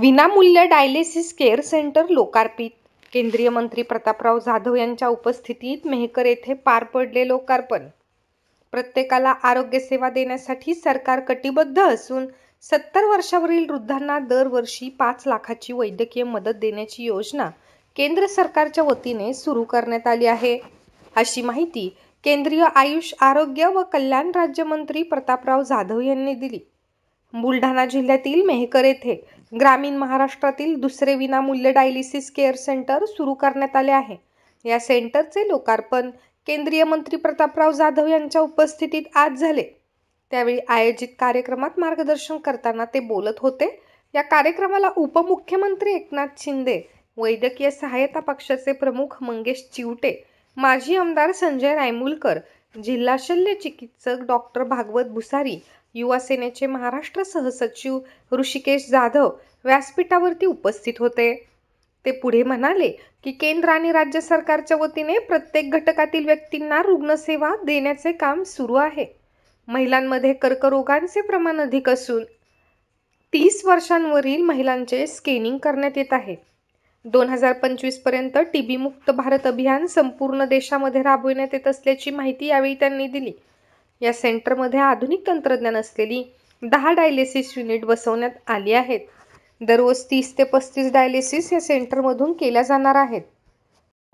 विनामूल्य dialysis care centre लोकार्पित. केंद्रीय मंत्री प्रतापराव जाधव यांच्या उपस्थितीत मेहकर येथे पार पडले लोकार्पण. प्रत्येकाला आरोग्य सेवा देण्यासाठी सरकार कटिबद्ध असून 70 वर्षावरील वृद्धांना दरवर्षी 5 लाखाची वैद्यकीय मदत देण्याची योजना केंद्र सरकारच्या वतीने सुरू करण्यात आली आहे, अशी माहिती केंद्रीय आयुष, आरोग्य व कल्याण राज्यमंत्री प्रतापराव जाधव यांनी दिली. बुलढाणा जिल्ह्यातील मेहकर येथे ग्रामीण महाराष्ट्रातील दुसरे विनामूल्य डायलिसिस केअर सेंटर सुरू करण्यात आले आहे. या सेंटरचे लोकार्पण केंद्रीय मंत्री प्रतापराव जाधव यांच्या उपस्थितीत आज झाले. त्यावेळी आयोजित कार्यक्रमात मार्गदर्शन करताना ते बोलत होते. या कार्यक्रमाला उपमुख्यमंत्री एकनाथ शिंदे, वैद्यकीय सहायता पक्षाचे प्रमुख मंगेश चिवटे, माजी आमदार संजय रायमुलकर, जिल्हा शल्य चिकित्सक डॉक्टर भागवत भुसारी, युवा सेनेचे महाराष्ट्र सहसचिव ऋषिकेश जाधव व्यासपीठावरती उपस्थित होते. ते पुढे म्हणाले की केंद्र आणि राज्य सरकारच्या वतीने प्रत्येक घटकातील व्यक्तींना रुग्णसेवा देण्याचे काम सुरू आहे. महिलांमध्ये कर्करोगांचे प्रमाण अधिक असून 30 वर्षांवरील महिलांचे स्क्रीनिंग करण्यात येत आहे. 2025 पर्यंत टीबी मुक्त भारत अभियान संपूर्ण देशामध्ये राबविण्यात येत असल्याची माहिती यावेळी त्यांनी दिली. या सेंटरमध्ये आधुनिक तंत्रज्ञान असलेली 10 डायलिसिस युनिट बसवण्यात आली आहेत. दररोज 30 ते 35 डायलिसिस या सेंटरमधून केल्या जाणार आहेत.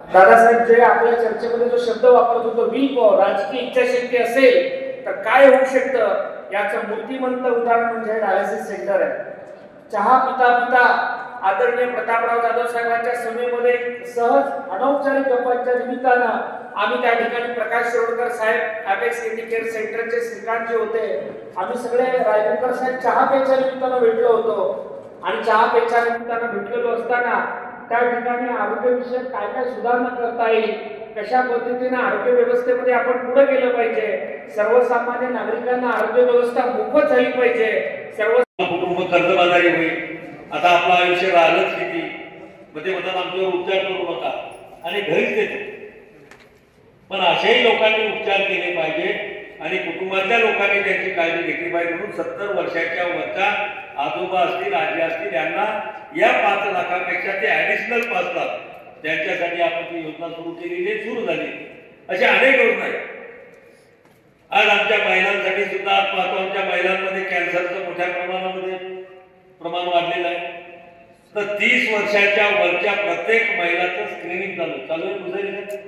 दादासाहेब जे आपल्या चर्चेमध्ये जो शब्द वापरत होतो, विल पॉवर, राजकीय इच्छाशक्ती असेल तर काय होऊ शकतं याचं मूर्तिमंत उदाहरण म्हणजे डायलिसिस सेंटर आहे. चहा पिता पिता आदरणीय प्रतापराव जाधव साहेबांच्या सभेमध्ये सहज अनौपचारिक गप्पांच्या निमित्तानं आम्ही त्या ठिकाणी प्रकाश शिरोडकर साहेब, ॲपेक्स केअर सेंटरचे श्रीकांत जे होते, आम्ही सगळे रायमुलकर साहेब चहा प्यायच्या निमित्तानं भेटलो होतो. आणि चहा प्यायच्या निमित्तानं भेटलेलो असताना त्या ठिकाणी आरोग्यविषयक काय काय सुधारणा करता येईल, कशा पद्धतीने आरोग्य व्यवस्थेमध्ये आपण पुढे गेलं पाहिजे, सर्वसामान्य नागरिकांना आरोग्य व्यवस्था मोफत झाली पाहिजे, सर्व कुटुंब कर्जबाजारी होईल. आता आपलं आयुष्य राहिलंच किती, मध्ये आमच्यावर उपचार करू नका आणि घरीच देते. पण अशाही लोकांनी उपचार केले पाहिजे आणि कुटुंबातल्या लोकांनी त्यांची काळजी घेतली पाहिजे. म्हणून 70 वर्षाच्या वरच्या आजोबा असतील, आजी असतील, यांना या 5 लाखापेक्षा ते ॲडिशनल 5 लाख त्यांच्यासाठी आपण ती योजना सुरू केलेली, सुरू झाली. अशा अनेक योजना आहेत. आज आमच्या महिलांसाठी सुद्धा आमच्या महिलांमध्ये कॅन्सरचं मोठ्या प्रमाणामध्ये प्रमाण वाढलेलं आहे. तर 30 वर्षाच्या वरच्या प्रत्येक महिलाचं स्क्रीनिंग चालू आहे.